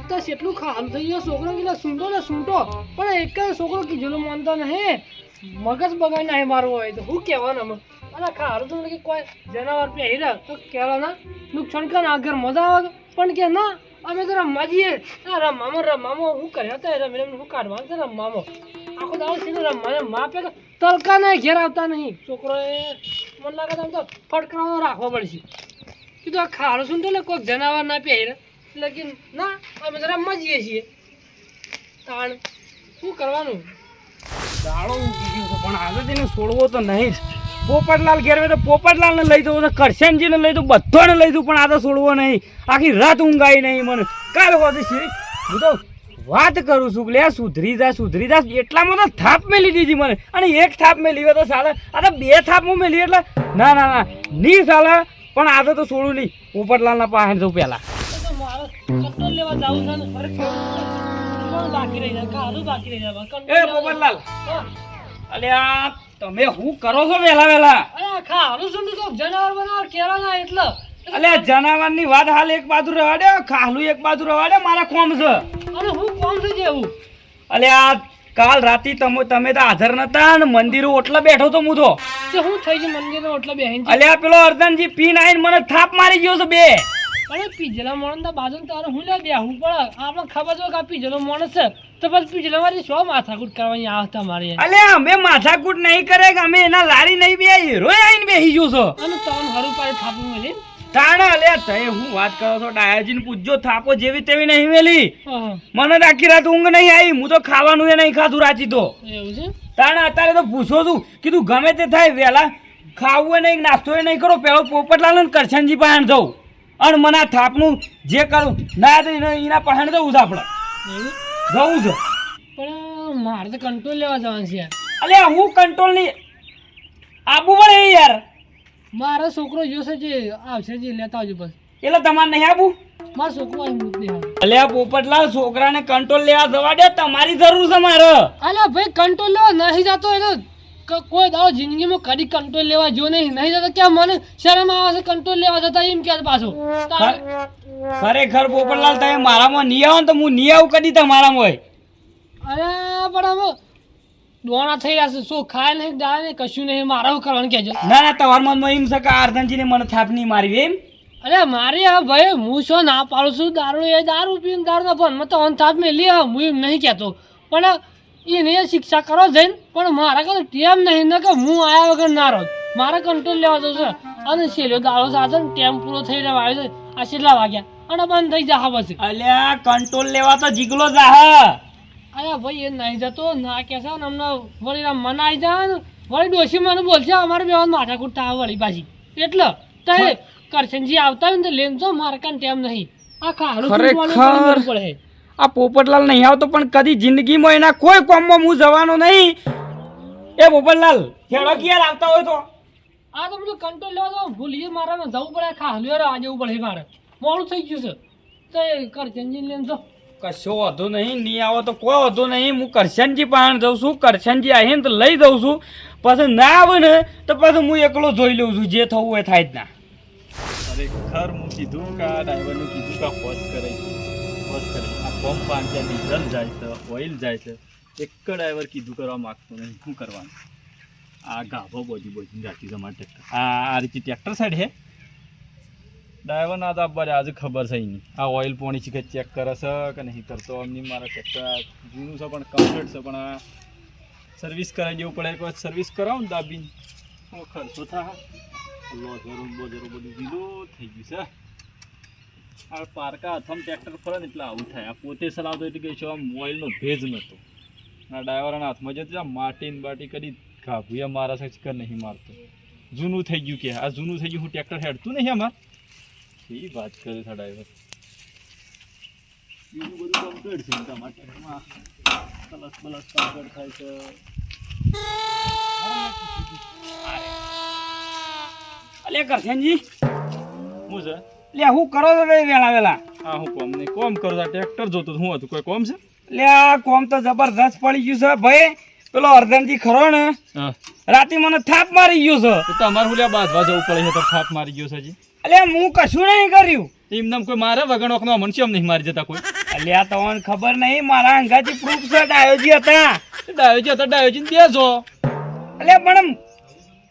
તો કેટલું ખાવાનું થઈ ગયો છોકરો કેટલા સૂંટો પણ એક જ છોકરો કીધેલું માનતો નહીં મગજ બગાડી નાખે મારવો હોય તો હું કહેવાનું અમે અરે ખારું તો કે કોઈ જનાવર પહેરી રહ્યા તો કહેવા ના નુકસાન કરે આગળ મજા આવે પણ કે ના અમે તો રમવા જઈએ રમવામાં હું કર્યા હતા રમીને હું કાઢવાનું છે રમવામાં આખો દાડો સીધો રમવાને માપે તો તલકા ના ઘેર આવતા નહીં છોકરોએ મને લાગે આમ તો ફટકારો રાખવો પડશે કીધું આ ખારું શું તો કોઈક જનાવર ના પહેરે એટલે કે ના અમે તો રમવા જઈએ છીએ તાણ શું કરવાનું દાડો ઉગી ગયો છે પણ આજે તેને છોડવો તો નહીં જ પોપટલાલ ઘેર તો પોપટલાલને લઈ દઉં તો કરશનજીને લઈ દઉં બધાને લઈ દઉં પણ આ તો છોડવો નહીં આખી રાત ઊંઘ આવી નહીં મને કાલ હોતી છે હું તો વાત કરું છું લે સુધરી જા એટલામાં તો થાપ મેલી દીધી મને અને એક થાપ મેલી હોય તો ચાલે આ તો બે થાપમાં મેલી એટલે ના નહીં ચાલે પણ આ તો છોડું નહીં પોપટલાલના પાસે જવું પહેલાં મારે કટ્ટો લેવા જાવું છે ને ફરક બાકી રહી જાય ખારું બાકી રહી જાય એ પોપટલાલ અલ્યા તમે શું કરો છો વેલા અરે ખારું શું તો જનાવર બનાવર કેરા ના એટલે અલ્યા જનાવરની વાત હાલ એક બાજુ રહેવા દે ખાલું એક બાજુ રહેવા દે મારા કોમ છે અને હું કોમ છે જેવું અલ્યા કાલ રાતે તમે તો હાજર નતા ને મંદિર ઓટલા બેઠો તો હું તો હું થઈ ગયું મંદિર ઓટલા બેહીન અલ્યા પેલો અર્જનજી પીન આવીને મને થાપ મારી ગયો છે બે અરે પીજલા મોણસ બાજુ તારે હું લે બેહું પડે આપણે ખબર છે કે આ પીજલો મોણસ છે તો પછી પીજલા મારી શું માથાકૂટ કરવાની આવતા મારી અલ્યા અમે માથાકૂટ નહીં કરે કે અમે એના લારી નહીં બે હીરો આવીને બેહી ગયો છો અને તન હરું પાડે થાપું મેલી તાણે અલ્યા તે હું વાત કરો છો ડાયાજીને પૂછજો થાપો જેવી તેવી નહીં મેલી મને આખી રાત ઊંઘ નહીં આવી હું તો ખાવાનું એ નહીં ખાધું રાચી તો એવું છે તાણે અત્યારે તો પૂછો તું કીધું ગમે તે થાય વેલા ખાવું નહીં નાસ્તો એ નહીં કરો પેલો પોપટલાલ ને કરશનજી પાસે જવું અને મને આ થાપનું જે કરું ના તો એના પાસે જવું છે આપણે જવું છે પણ મારે તો કંટ્રોલ લેવા જવાનું છે અલ્યા હું કંટ્રોલ નહીં આબુ પડે યાર મારો છોકરો જોશે જે આવશે જે લેતા આવજો બસ એટલે તમારે નહીં આબુ મારો છોકરો અહીં મૂક નહીં આવે અલ્યા પોપટલાલ છોકરાને કંટ્રોલ લેવા જવા દે તમારી જરૂર છે મારે અલ્યા ભાઈ કંટ્રોલ લેવા નહીં જતો એટલે કોઈ દાડો જિંદગીમાં કદી કંટ્રોલ લેવા જો નહીં જતો ક્યાં મને શરમ આવે છે કંટ્રોલ લેવા જતા એમ કે પાછો ખરેખર પોપટલાલ તમે મારામાં નહીં આવો ને તો હું નહીં આવું કદી તમારામાં હોય અરે પણ હવે દોણા થઈ રહ્યા છે શું ખાય નહીં દાળ નહીં કશું નહીં મારા કરવાનું કહેજો ના તમારા મનમાં એમ છે કે અર્જનજીને મને થાપ નહીં મારી એમ અરે મારી હા ભાઈ હું શું ના પાડું છું દારૂ પીને દારૂના ફોનમાં તો થાપ મેલી હું એમ નહીં કહેતો પણ એને શિક્ષા કરો જઈને પણ મારા કાંઈ ટેમ નહીં ને કે હું આયા વગર ના રહું મારે કંટ્રોલ લેવા જવું છે અને છેલ્લો દાડો સાથે ટેમ પૂરો થઈ રહ્યો આવ્યો છે આ છેલ્લા વાગ્યા અને બંધ થઈ જા પછી અલ્યા કંટ્રોલ લેવા તો જીગલો જાહ અરે ભાઈ એ નહીં જતો ના કહેશે ને અમને વળી મન આવી જાય ને વળી ડોશી મને બોલશે અમારે બેવાનું માથાકૂટ થાય વળી પાછી એટલે તો કરશનજી આવતા હોય ને તો લેન તો મારે કાંઈ ટેમ નહીં આ ખારું પડે આ પોપટલાલ નહીં આવતો પણ કદી જિંદગીમાં એના કોઈ કોમમાં હું જવાનો નહીં એ પોપટલાલ ખેડો ક્યારે આવતા હોય તો આ તો બધું કંટ્રોલ લેવા તો ભૂલીએ મારે જવું પડે ખાલું આ જવું પડે મારે મોડું થઈ ગયું છે તો એ કરશનજી લઈને જો કશો વાંધો નહીં આવો તો કોઈ વાંધો નહીં હું કરશનજી પાસે જઉં છું કરશનજી આવીને તો લઈ દઉં છું પછી ના આવે ને તો પછી હું એકલો જોઈ લઉં છું જે થવું એ થાય જ ના ખરેખર હું કીધું કે આ ડ્રાઈવરનું કીધું કે હોશ કરે આ પંપ પાંચે ડીઝલ જાય છે ઓઇલ જાય છે એક ડ્રાઈવર કીધું કરવા માગતો નહીં શું કરવાનું આ ગાભો બોધી રાખી તમારે ટ્રેક્ટર આ રીતે ટ્રેક્ટર સાઈડ હે ડ્રાઈવર ના તો આપવા આજે ખબર છે નહીં આ ઓઇલ પોણી છે કે ચેક કરે છે કે નહીં કરતો એમની મારા ટ્રેક્ટર જૂનું છે પણ કમ્પ્લીટ છે પણ આ સર્વિસ કરાવી દેવું પડે કોઈ સર્વિસ કરાવો ને દાબીને ખર્ચો થાય બધું લીલું થઈ ગયું છે આ પારકા હાથમાં ટ્રેક્ટર ફરે ને એટલે આવું થાય આ પોતે ચલાવતો એટલે કે આમ ઓઇલનો ભેજ નહોતો આ ડ્રાઈવરના હાથમાં જતો માટી ને બાટી કરી ઘાભુયા મારા છે નહીં મારતો જૂનું થઈ ગયું કે આ જૂનું થઈ ગયું હું ટ્રેક્ટર હેડતું નહીં અમાર એ વાત કરે છે ડ્રાઈવર બીજું બધું કમ્પ્લીટ છે તમારા ટ્રેક્ટરમાં કલસ બલસ કમ્પ્લીટ થાય છે અલે કરશનજી હું છે લે હું કરો છો વેલા હા હું કોમ નહીં કોમ કરું આ ટ્રેક્ટર જોતો હું હતું કોઈ કોમ છે લે આ કોમ તો જબરદસ્ત પડી ગયું છે ભાઈ પેલો અર્જનજી ખરો ને રાતે મને થાપ મારી ગયો છે તો તમારે હું બાંધવા જવું પડે છે તો થાપ મારી ગયો છે હજી અલે હું કશું નહીં કર્યું તે એમને કોઈ મારે વગણોકનો મનસી એમ નહીં મારી જતા કોઈ. અલ્યા તમને ખબર નહીં મારા અંગાથી પ્રૂફ છે ડાયોજી હતા. ડાયોજી દેજો. અલ્યા પણ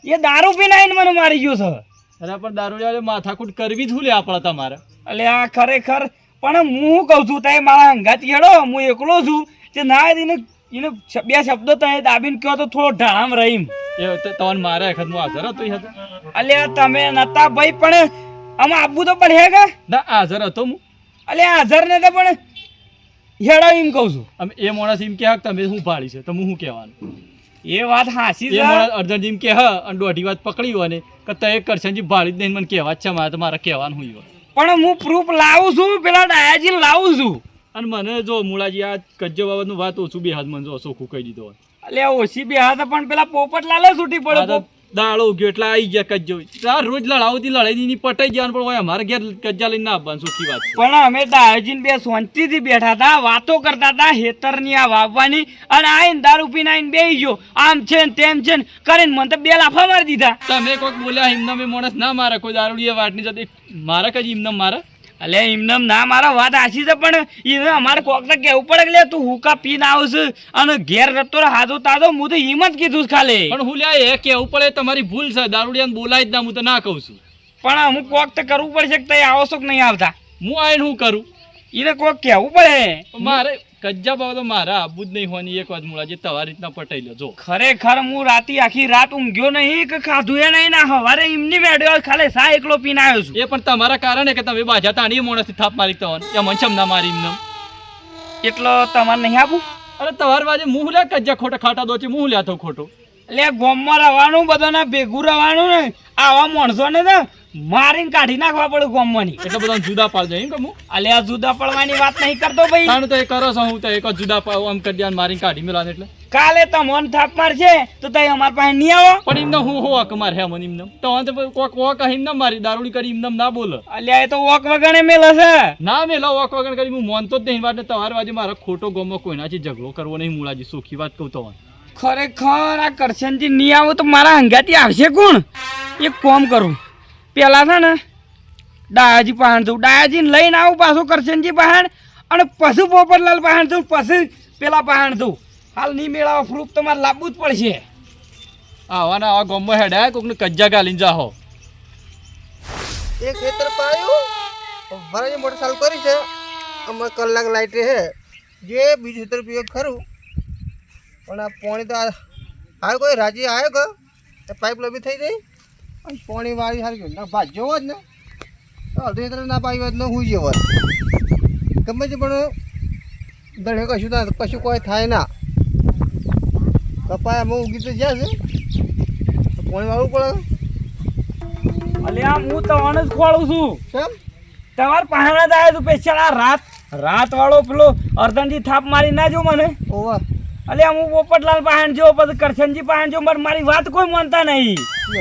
એ દારૂ પીને આવીને મને મારી ગયો છે. અરે પણ દારૂડિયા માથાકૂટ કરવી જ હું લે આપણે તમારે. અલ્યા ખરેખર પણ હું કહું છું તાય મારા અંગાથી હેડો હું એકલો છું જે ના એને એને બે શબ્દો તમે દાબીને કહો તો થોડો ઢાળામ રહીમ. એ તમને મારે વખત હું હાજર હતો એ હતો. અલ્યા તમે નતા ભાઈ પણ આમાં આપવું તો પડે કે ના હાજર હતો હું. અલ્યા હાજર ને તો પણ હેડો એમ કહું છું. અમે એ માણસ એમ કે તમે શું ભાળી છે તો હું શું કહેવાનું. એ વાત હાસી એ છે માણસ અર્જન્ટ એમ કે હા અને દોઢી વાત પકડી હોય ને કે તે કરશનજી ભાળી જ નહીં મને કહેવા જ છે મારે તો મારે કહેવાનું હોય. પણ હું પ્રૂફ લાવું છું પેલા ડાયાજી લાવું છું. અને મને જો મુળાજી આ કજ્જો બાબતનું વાત ઓછું બે હાથ મને જો ચોખ્ખું કહી દીધો હોય. અલ્યા ઓછી બે હાથ પણ પેલા પોપટલાલે છૂટી આ તો પડે. દાડો ઉગ્યો એટલે આવી ગયા કજ્જો. આ રોજ લડાવતી લડાઈ પટાઈ જવાનું પણ હોય અમારે ઘેર કજ્જા લઈને ના આવવાનું સુખી વાત છે. પણ અમે ડાયોજીન બે શાંતિથી બેઠા હતા વાતો કરતા હતા હેતરની આ વાવવાની અને આઈને દારૂ પીને આઈને બેહી ગયો આમ છે ને તેમ છે ને કરીને મને તો બે લાફા મારી દીધા. તમે કોઈક બોલ્યા એમને મેં માણસ ના મારે કોઈ દારૂડી વાટની જતી મારે કજી એમને મારે. અલે એમને ના મારા વાત આશી છે પણ એને અમારે કોક તો કેવું પડે કે લે તું હુકા પીને આવશે અને ઘેર રતો હાથો તાજો હું તો એમ જ કીધું છે ખાલી. પણ હું લ્યા એ કેવું પડે તમારી ભૂલ છે દારૂડિયાને બોલાય જ ના હું તો ના કહું છું. પણ અમુક કોક તો કરવું પડશે કે તઈ આવો છો કે નહીં આવતા હું આવીને શું કરું. એને કોક કેવું પડે. મારે કજ્જા બાબતો મારે આબુ જ નહીં હોવાની એક વાત મુળાજી તમારી રીતના પટાઈ લો. જો ખરેખર હું રાતી આખી રાત ઊંઘ્યો નહીં કે ખાધું એ નહીં ના હવારે એમની મેળવ્યો ખાલી સા એકલો પીને આવ્યો છું. એ પણ તમારા કારણે કે તમે બાજા તાણી માણસથી થાપ મારી તવન એ મનસમ ના મારી એમને. એટલો તમારે નહીં આપું. અરે તમારી બાજુ મું લ્યા કજ્જા ખોટા ખાટા દો છે મું લ્યા તો ખોટો. એટલે ગોમમાં રહેવાનું બધાને ભેગું રહેવાનું ને આવા માણસોને ને મારીને કાઢી નાખવા પડે ગોમમાંની. એટલે બધા જુદા પાડજો એમ કે હું. અલે આ જુદા પડવાની વાત નહીં કરતો ભાઈ. તાણ તો એ કરો છો હું તો એક જ જુદા પાવ આમ કરી દે મારીને કાઢી મેળવાનું એટલે. કાલે તમને થાપ મારશે તો તઈ અમાર પાસે નહીં આવો. પણ એમને હું હો હક મારે મને એમને તો કોક વોક એમને મારી દારૂડી કરી એમને ના બોલે. અલ્યા એ તો વોક વગણે મેલે છે. ના મેલો વોક વગર કરી હું માનતો જ નહીં. વાત તમારી બાજુ મારે ખોટો ગમો કોઈનાથી ઝઘડો કરવો નહીં મુળાજી સુખી વાત કહું તો. ખરેખર આ કરશનજી નહીં આવો તો મારા હંગાથી આવશે કોણ. એક કામ કરું પેલા છે ને ડાયાજી પહાણ જવું ડાયાજીને લઈને આવું પાછું કરશનજી પહાણ અને પછી પોપટલાલ પહાણ જવું પછી પેલા પહાણ જવું. હાલ નહીં મેળાવો પ્રૂફ તમારે લાવવું જ પડશે. આવાના આવા ગમો હેડા કોકને કજ્જા ગાલીને જાહો. એક ખેતર પાડ્યું ભરાજી મોટર ચાલુ કરી છે અમારે કલાક લાઇટ રહે જે બીજું ખેતર પીએ ખરું પણ આ પાણી તો આવ્યો કોઈ રાજી આવ્યો કે એ પાઇપ લબી થઈ ગઈ અને પાણી વાળી સારી ગયું ના ભાજ્યો હોત ને તો અડધું ખેતર ના પાઈ હોત ને હું જ હોત ગમે તે પણ દણે કશું ના કશું કોઈ થાય ના કપાય અમે ઉગી તો જ્યાં છે તો પાણી વાળવું પડે. અલ્યા હું તમને જ ખોળું છું. કેમ તમારે પહાણ જ આવ્યો તું પેશલ આ રાત વાળો પેલો અર્ધનજી થાપ મારી ના જો મને. ઓવા અલ્યા હું પોપટલાલ પહાણ જો પછી કરશનજી પહાણ જો મારી વાત કોઈ માનતા નહીં.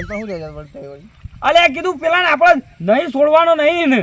શું લેવા પડતા હોય. અલ્યા કીધું પેલા ને આપણે નહીં છોડવાનો નહીં ને.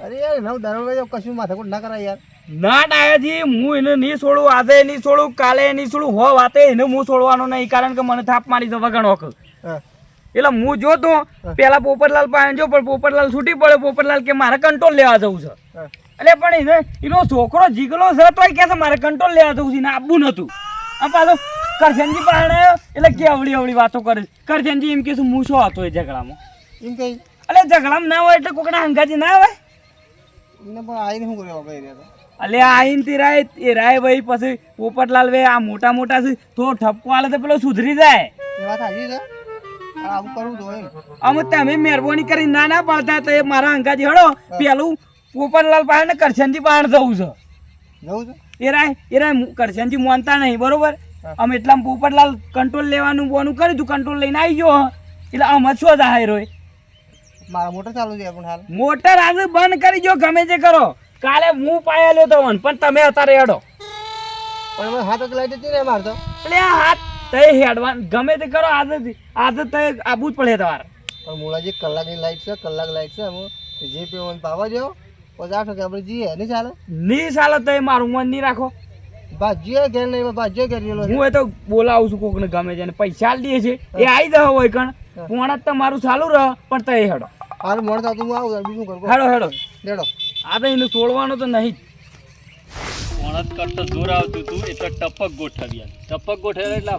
અરે યાર નવ દારૂ કશું માથાકૂટ ના કરાય યાર. ના ડાયાજી હું એને નહીં છોડું આજે નહીં છોડું કાલે નહીં છોડું હો વાતે એને હું છોડવાનો નહીં કારણ કે મને થાપ મારી જવા ગણો. હા એટલે હું જોતો પેલા પોપટલાલ પાસે જો પણ પોપટલાલ છૂટી પડે પોપટલાલ કે મારે કંટ્રોલ લેવા જવું છે. હા એટલે પણ એનો છોકરો જીગલો છે તોય કે છે મારે કંટ્રોલ લેવા જવું છે ને આપવું નતું. આ પાછો કરશનજી પાસે આવ્યો એટલે કે અવળી અવળી વાતો કરે. કરશનજી એમ કે હું શું હતો એ ઝઘડામાં. એમ કઈ એટલે ઝઘડામાં ના હોય એટલે કોકના હંગાજી ના આવે. એમને પણ આવીને શું કર્યો કઈ રહ્યા અલે આઈને તે રાય એ રાય ભાઈ પછી પોપટલાલ ભાઈ આ મોટા મોટા છે તો ઠપકો આલે તો પેલો સુધરી જાય. એ વાત સાચી છે આવું કરવું તો હોય. અમે તમે મહેરબાની કરી ના ના પાડતા તો એ મારા અંગાજી હળો પેલું પોપટલાલ પાસે ને કરશનજી પાસે જવું છે. જવું છે એ રાય કરશનજી માનતા નહીં બરોબર. અમે એટલા પોપટલાલ કંટ્રોલ લેવાનું બોનું કર્યું તું કંટ્રોલ લઈને આવી ગયો એટલે આમ શું જાય રોય. મારા મોટર ચાલુ છે પણ હાલ મોટર આજે બંધ કરી જો ગમે તે કરો. કાલે હું પાયેલો તો પણ તમે અત્યારે હેડો. પણ અમે હાથ જ લાઈટ હતી ને મારતો એટલે આ હાથ તય હેડવા ગમે તે કરો આજે તય આબુ જ પડે તમારે. પણ મોલાજી કલાકની લાઈટ છે કલાક લાઈટ છે અમે જે પેવન પાવા જેવો પછી 8 વાગે આપણે જઈએ નહીં ચાલે. નહીં ચાલે તય મારું મન નહીં રાખો. ભાજ્યો ઘેર નહીં ભાજ્યો ઘેર ગયેલો હું એ તો બોલાવું છું કોકને ગમે છે પૈસા દે છે એ આવી દે હોય કણ પોણા તમારું ચાલુ રહ પણ તય હેડો. હારું મોડું થતું હું આવું બીજું કરું હેડો હેડો. લેડો આ તો એને છોડવાનો તો નહીં જ. પોણત કરતો જોર આવતું હતું એટલે ટપક ગોઠવ્યા. ટપક ગોઠવ્યા એટલે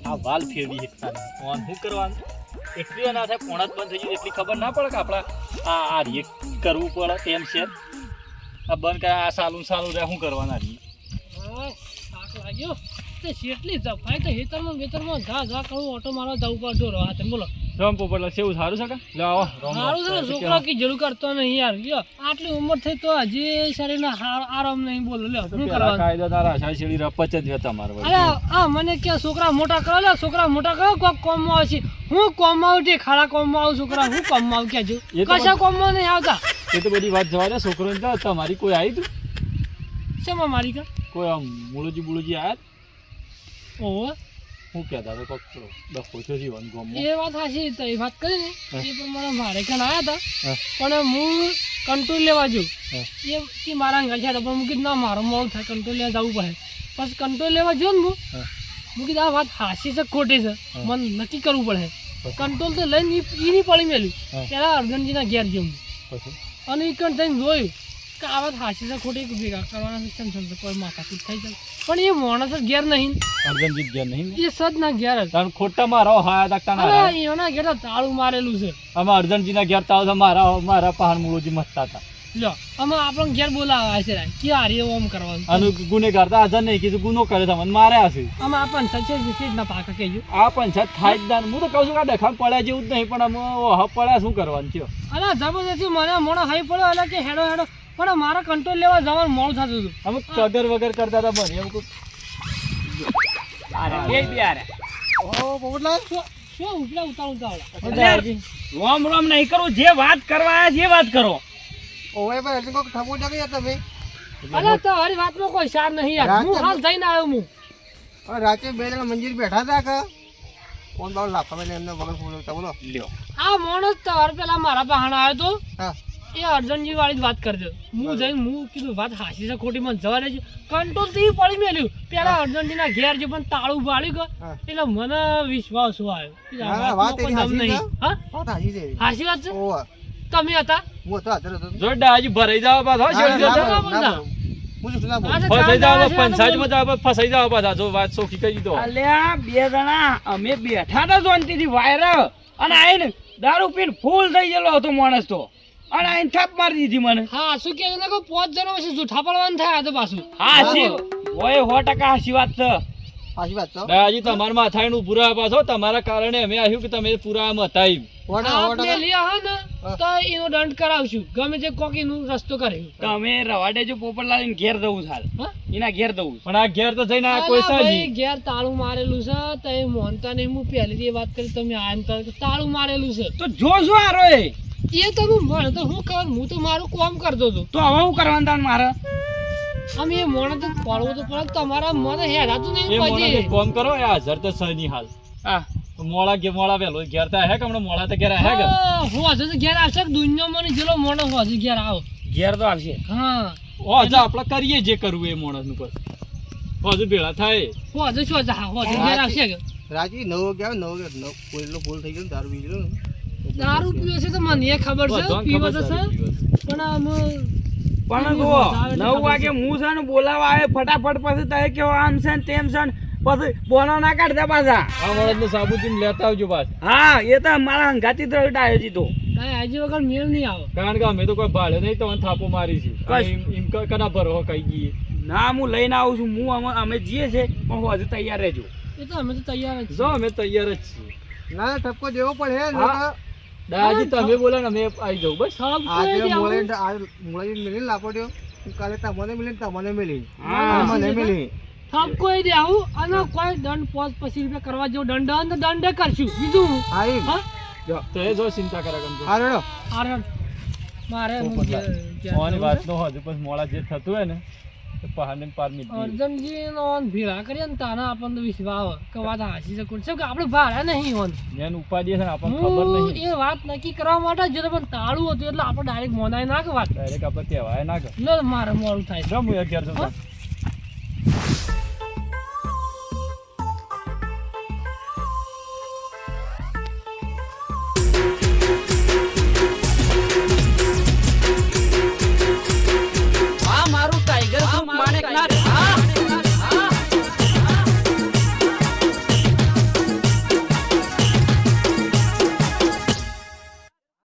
આ વાલ ફેરવી શકતા નહીં. ઓન શું કરવાનું? એટલી ના થાય પોણત બંધ થઈ ગયું એટલી ખબર ના પડે કે આપણા આ રીએ કરવું પડે તેમ છે. આ બંધ કરે આ સાલું રહે શું કરવાના રીએ? હા, થાક લાગ્યો તે શેટલી સફાઈ તો હેતરમાં જા કરું ઓટો મારવા જવું પડતો રહો હાથે બોલો રમ પોપટલાલ સેવું સારું છે કે લે આવો સારું છે ને છોકરા કી જરૂર કરતો નહીં યાર લ્યો આટલી ઉંમર થઈ તો હજી શરીરને આરામ નહીં બોલો લ્યો શું કરવાનું કાયદા તારા આશા છેડી રપચ જ હતા મારા અરે આ મને કે છોકરા મોટા કરો લે છોકરા મોટા કરો કોક કોમમાં આવશે હું કોમમાં આવું તે ખાડા કોમમાં આવું છોકરા હું કોમમાં આવું કેજો એ તો કશા કોમમાં નહીં આવતા એ તો બધી વાત જવા દે. છોકરોને તો તમારી કોઈ આવી તું શેમાં મારી કા કોઈ આમ મુળુજી આયા ઓહો શું કહેતા તો પકડો ડફો છો જીવન ગોમમાં એ વાત સાચી તો એ વાત કરી ને એ પ્રમાણે મારે કાન આવ્યા હતા હા. પણ હું કંટ્રોલ લેવા જઉં હા. એ કે મારા અંગા છે પણ હું કીધું ના મારો મોડું થાય કંટ્રોલ લેવા જવું પડે પછી કંટ્રોલ લેવા જો ને હા. હું કીધું આ વાત હાસી છે ખોટી છે હા. મને નક્કી કરવું પડે પછી? કંટ્રોલ તો લઈને ઈ નહીં પડી મેલ્યું હા. પેલા અર્જનજીના ઘેર જવું પછી અને એ કણ થઈને જોયું કે આ વાત હાસી છે ખોટી ભેગા કરવાના શિક્ષણ છે કોઈ માથાકૂટ થઈ જાય પણ એ માણસ જ ઘેર નહીં અર્જનજીત ગયા નહીં એ સદ ના ઘેર જ તાર ખોટા મારો હાયા તાકતા ના અરે રહ્યા. એના ઘેર તો તાળું મારેલું છે આમાં અર્જનજીના ઘેર તાવ તો મારા પહાડ મુળુજી મસ્તા હતા. લો આમાં આપણને ઘેર બોલાવા છે કે હારી ઓમ કરવાનું આનું ગુનેગાર તો હાજર નહીં કીધું ગુનો કરે તમને માર્યા છે. આમાં આપણને સચેત વિશેષ ના પાકા કહેજો આ પંચાયત થાય જ ના. હું તો કહું છું કે આ ડખા પડ્યા જેવું જ નહીં પણ આમ પડ્યા શું કરવાનું છે? અરે જબરદસ્તી મને મોડો હાઈ પડ્યો એટલે કે હેડો પણ મારા કંટ્રોલ લેવા જવાનું મોડું થતું હતું અમુક કગર વગર કરતા હતા મને અમુક પોપટલાલ શું ઉપલા ઉતાવળ રોમ રોમ નહીં કરું જે વાત કરવા આવ્યા છે એ વાત કરો. ઓવે ભાઈ એટલે કોક ઠપો જગી હતા ભાઈ અરે તો હરી વાતમાં કોઈ સાર નહીં યાર હું હાલ જઈને આવ્યો હું હવે રાતે બે જણા મંજિર બેઠા હતા કે કોણ બાવ લાફા મેલે એમને વગર ફોડતા બોલો લ્યો આ માણસ તો પેલા મારા પાસે આવ્યો તો હા એ અર્જનજી વાળી જ વાત કરજો હું જઈને હું કીધું વાત હાસી છે ખોટી મને જવા દેજો કંટ્રોલ તો પડી મેલ્યું પેલા અર્જનજીના ઘેર જે પણ તાળું પાડ્યું કે હા. એટલે મને વિશ્વાસ આવ્યો કે આ હા, વાત વાતમાં કોઈ એની દમ હાચી નહીં હા વાત હાજી છે હાસી વાત છે ઓવા તમે હતા હું તો હાજર હતો જો ડાજી ભરાઈ જાવ પાછા શેરડી ના, જતા. ના, ના. હું શું ના બોલું આજે ફસાઈ ચાર જાવ દાડા છે, પંચાયતમાં જાવ ફસાઈ જાવ પાછા જો વાત સોખી કરી દો. અલ્યા બે જણા અમે બેઠા હતા શાંતિથી વાયર અને આઈને દારૂ પીને ફૂલ થઈ ગયેલો હતો માણસ તો અને આઈને થાપ મારી દીધી મને. હા શું કે ને કોઈ 5 જણા પછી જૂઠા પડવાનું થાય તો પાછું હા સી ઓય 100% હાચી વાત છે. હાજી વાત છો ડાજી તમારા માથાનું પૂરા પાછો તમારા કારણે અમે આવ્યું કે તમે પુરાવામાં હતા એમ. આપને લ્યા હે ને તો એનો દંડ કરાવશું ગમે તે કોકીનું રસ્તો કર્યો તમે રવાડે જો પોપટલાલ ને ઘેર દઉં હાલ હા એના ઘેર દઉં. પણ આ ઘેર તો જઈને આ કોઈ અલા સાજી ભાઈ ઘેર તાળું મારેલું છે તો એ મોનતા નહીં હું પહેલેથી એ વાત કરી તમે આયા ને તાળું મારેલું છે તો જો શું હારો એ તો હું મળે તો હું કર હું તો મારું કામ કરતો હતો તો હવે હું કરવાનું તાન મારે અમે એ મોણે તો પડવું તો પડે તમારા મને હેરાતું એ નહીં મોણા પછી એક કામ કરો એ હાજર તો સની હાલ હા મોળા વેલો ઘેર તો હે કે હમણાં મોળા તો ઘેર હે કે હું હજુ તો ઘેર આવશે દુનિયામાં ની જેલો મોણો હજુ ઘેર આવો ઘેર તો આવશે. હા ઓ જા આપણે કરીએ જે કરવું એ માણસનું પર હજુ ભેળા થાય હું હજુ શું જા હું હજુ ઘેર આવશે કે રાજી 9 વાગે આવે 9 વાગે કોઈનો ફૂલ થઈ ગયો દારૂ પી ગયો દારૂ પીવે છે તો મને એ ખબર છે બધાને પીવો ખબર તો છે છે પણ આમ પણ જો 9 વાગે હું છે ને બોલાવા આવે ફટાફટ પછી તય કેવો આમ છે ને તેમ છે ને પછી બોનો ના કાઢતા પાછા. આ માણસને સાબુચીને લેતા આવજો પાછ હા એ તો મારા હંગાતી તો ડાયો જીતો. કાંઈ આજે વગર મેળ નહીં આવે કારણ કે અમે તો કોઈ ભાડે નહીં તમને થાપો મારી છે બસ. એમ કના ભરો કઈ ગઈ ના હું લઈને આવું છું અમે જઈએ છે પણ હું હજુ તૈયાર રહેજો. એ તો અમે તો તૈયાર જ જો અમે તૈયાર જ છીએ. ના ઠપકો દેવો પડે હે હા. દાદાજી તમે બોલે ને અમે આવી જાઉં બસ આજે મોળે મિલી લાપડ્યો કાલે તમને મિલી તમને મિલી હા, મને મિલી થપ કોઈ દે આવું અને કોઈ દંડ 5-25 રૂપિયા કરવા જેવો દંડ હોય ને તો દંડ કરશું બીજું હું. આઈ હા જો તો એ જો ચિંતા કરે ગમતો હા રેડો આરે મારે હું મોની વાત નો હજુ પછી મોડા જે થતું હોય ને તો પહાડ ને પાર મીઠી અર્જનજી નો ભેળા કરીએ ને તાના આપણને વિશ્વાસ આવે કે વાત હાસી છે કોણ છે કે આપણે ભાડા નહીં હોન મેન ઉપાડીએ છે ને આપણને ખબર હું નહીં એ વાત નક્કી કરવા માટે જ પણ તાળું હતું એટલે આપણે ડાયરેક્ટ મોનાય ના કે વાત ડાયરેક્ટ આપણે કહેવાય ના કે લે મારે મોડું થાય છે. જો હું એક ઘેર જઉં હા? ના